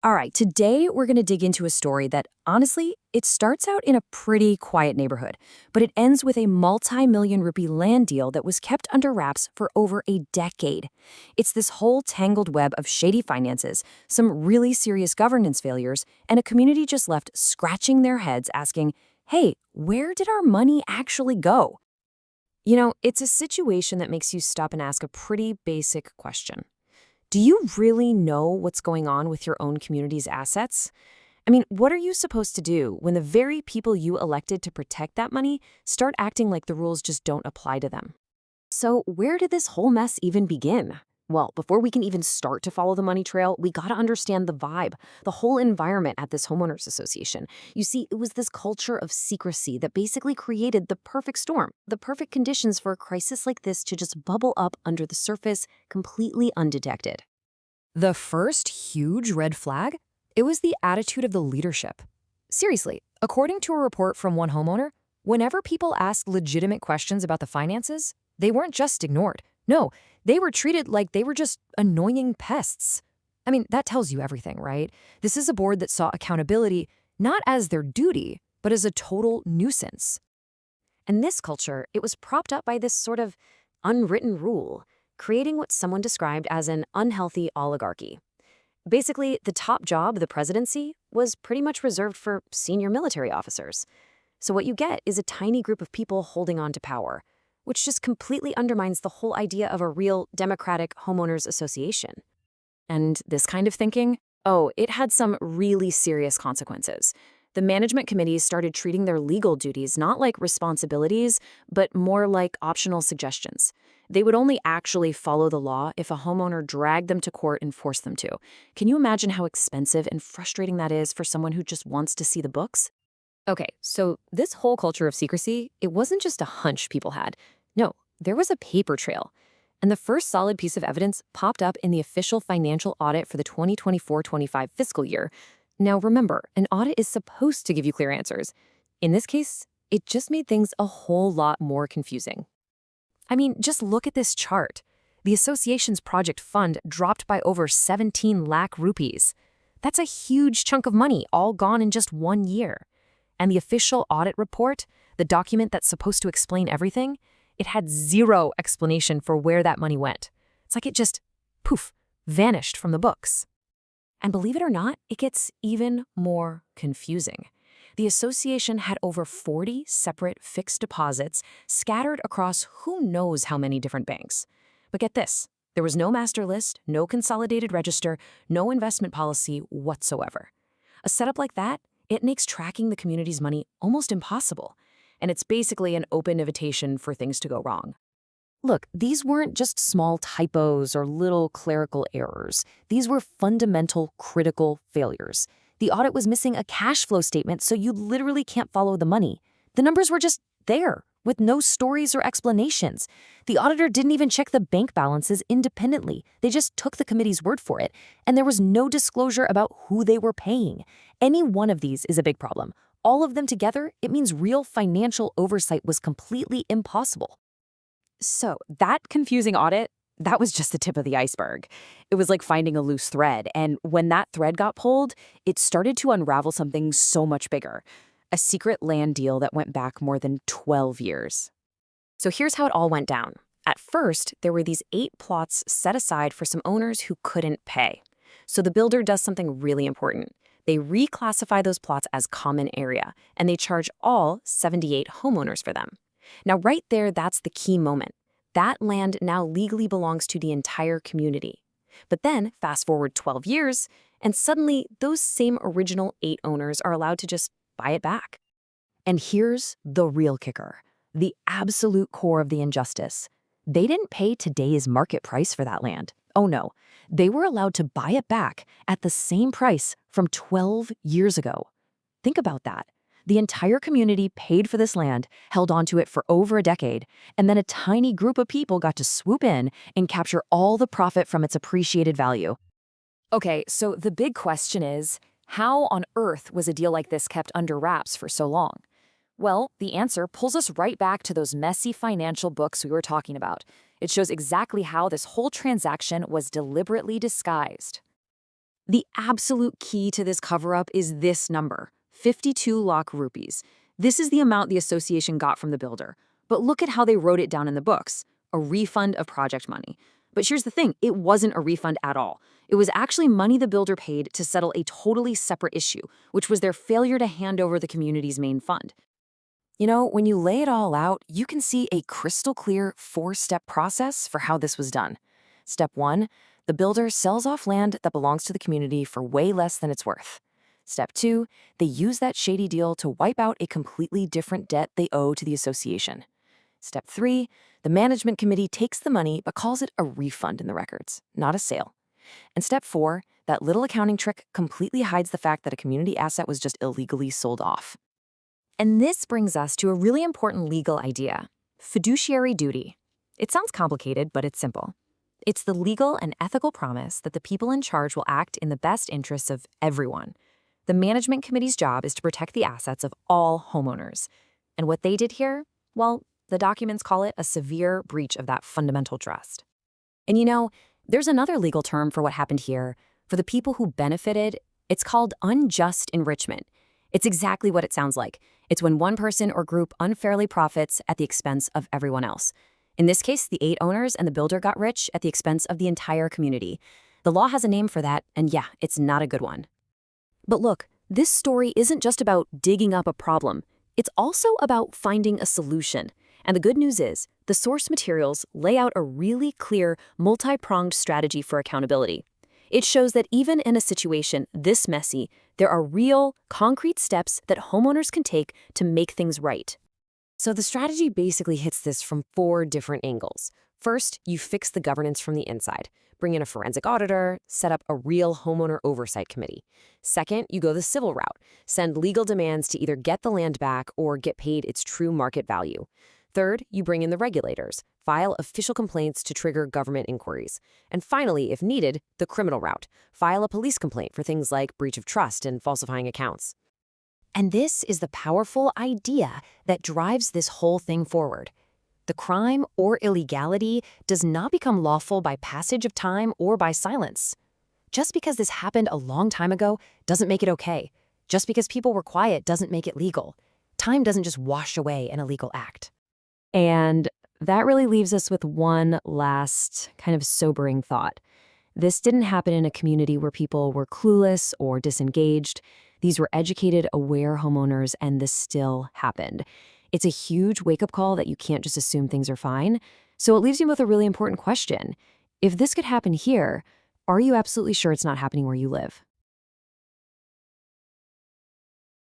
All right, today we're going to dig into a story that, honestly, it starts out in a pretty quiet neighborhood, but it ends with a multi-million rupee land deal that was kept under wraps for over a decade. It's this whole tangled web of shady finances, some really serious governance failures, and a community just left scratching their heads asking, hey, where did our money actually go? It's a situation that makes you stop and ask a pretty basic question. Do you really know what's going on with your own community's assets? I mean, what are you supposed to do when the very people you elected to protect that money start acting like the rules just don't apply to them? So where did this whole mess even begin? Well, before we can even start to follow the money trail, we gotta understand the vibe, the whole environment at this homeowners association. You see, it was this culture of secrecy that basically created the perfect storm, the perfect conditions for a crisis like this to just bubble up under the surface, completely undetected. The first huge red flag? It was the attitude of the leadership. Seriously, according to a report from one homeowner, whenever people asked legitimate questions about the finances, they weren't just ignored. No, they were treated like they were just annoying pests. I mean, that tells you everything, right? This is a board that saw accountability not as their duty, but as a total nuisance. And this culture, it was propped up by this sort of unwritten rule, creating what someone described as an unhealthy oligarchy. Basically, the top job, the presidency, was pretty much reserved for senior military officers. So what you get is a tiny group of people holding on to power, which just completely undermines the whole idea of a real democratic homeowners association. And this kind of thinking, oh, it had some really serious consequences. The management committees started treating their legal duties not like responsibilities, but more like optional suggestions. They would only actually follow the law if a homeowner dragged them to court and forced them to. Can you imagine how expensive and frustrating that is for someone who just wants to see the books? Okay, so this whole culture of secrecy, it wasn't just a hunch people had. No, there was a paper trail. And the first solid piece of evidence popped up in the official financial audit for the 2024-25 fiscal year. Now remember, an audit is supposed to give you clear answers. In this case, it just made things a whole lot more confusing. I mean, just look at this chart. The association's project fund dropped by over 17 lakh rupees. That's a huge chunk of money, all gone in just 1 year. And the official audit report, the document that's supposed to explain everything, it had zero explanation for where that money went. It's like it just, poof, vanished from the books. And believe it or not, it gets even more confusing. The association had over 40 separate fixed deposits scattered across who knows how many different banks. But get this, there was no master list, no consolidated register, no investment policy whatsoever. A setup like that, it makes tracking the community's money almost impossible. And it's basically an open invitation for things to go wrong. Look, these weren't just small typos or little clerical errors. These were fundamental, critical failures. The audit was missing a cash flow statement, so you literally can't follow the money. The numbers were just there, with no stories or explanations. The auditor didn't even check the bank balances independently. They just took the committee's word for it, and there was no disclosure about who they were paying. Any one of these is a big problem. All of them together, it means real financial oversight was completely impossible. So that confusing audit, that was just the tip of the iceberg. It was like finding a loose thread, and when that thread got pulled, it started to unravel something so much bigger. A secret land deal that went back more than 12 years. So here's how it all went down. At first, there were these 8 plots set aside for some owners who couldn't pay. So the builder does something really important. They reclassify those plots as common area, and they charge all 78 homeowners for them. Now, right there, that's the key moment. That land now legally belongs to the entire community. But then, fast forward 12 years, and suddenly those same original 8 owners are allowed to just buy it back. And here's the real kicker, the absolute core of the injustice. They didn't pay today's market price for that land. Oh no, they were allowed to buy it back at the same price from 12 years ago. Think about that. The entire community paid for this land, held onto it for over a decade, and then a tiny group of people got to swoop in and capture all the profit from its appreciated value. Okay, so the big question is, how on earth was a deal like this kept under wraps for so long? Well, the answer pulls us right back to those messy financial books we were talking about. It shows exactly how this whole transaction was deliberately disguised. The absolute key to this cover-up is this number, 52 lakh rupees. This is the amount the association got from the builder. But look at how they wrote it down in the books, a refund of project money. But here's the thing, it wasn't a refund at all. It was actually money the builder paid to settle a totally separate issue, which was their failure to hand over the community's main fund. You know, when you lay it all out, you can see a crystal clear 4-step process for how this was done. Step 1, the builder sells off land that belongs to the community for way less than it's worth. Step 2, they use that shady deal to wipe out a completely different debt they owe to the association. Step 3, the management committee takes the money but calls it a refund in the records, not a sale. And step 4, that little accounting trick completely hides the fact that a community asset was just illegally sold off. And this brings us to a really important legal idea, fiduciary duty. It sounds complicated, but it's simple. It's the legal and ethical promise that the people in charge will act in the best interests of everyone. The management committee's job is to protect the assets of all homeowners. And what they did here, well, the documents call it a severe breach of that fundamental trust. And you know, there's another legal term for what happened here. For the people who benefited, it's called unjust enrichment. It's exactly what it sounds like. It's when one person or group unfairly profits at the expense of everyone else. In this case, the 8 owners and the builder got rich at the expense of the entire community. The law has a name for that, and yeah, it's not a good one. But look, this story isn't just about digging up a problem. It's also about finding a solution. And the good news is, the source materials lay out a really clear, multi-pronged strategy for accountability. It shows that even in a situation this messy, there are real, concrete steps that homeowners can take to make things right. So the strategy basically hits this from 4 different angles. First, you fix the governance from the inside. Bring in a forensic auditor, set up a real homeowner oversight committee. Second, you go the civil route. Send legal demands to either get the land back or get paid its true market value. Third, you bring in the regulators. File official complaints to trigger government inquiries. And finally, if needed, the criminal route. File a police complaint for things like breach of trust and falsifying accounts. And this is the powerful idea that drives this whole thing forward. The crime or illegality does not become lawful by passage of time or by silence. Just because this happened a long time ago doesn't make it okay. Just because people were quiet doesn't make it legal. Time doesn't just wash away an illegal act. And that really leaves us with one last kind of sobering thought. This didn't happen in a community where people were clueless or disengaged. These were educated, aware homeowners, and this still happened. It's a huge wake-up call that you can't just assume things are fine. So it leaves you with a really important question. If this could happen here, are you absolutely sure it's not happening where you live?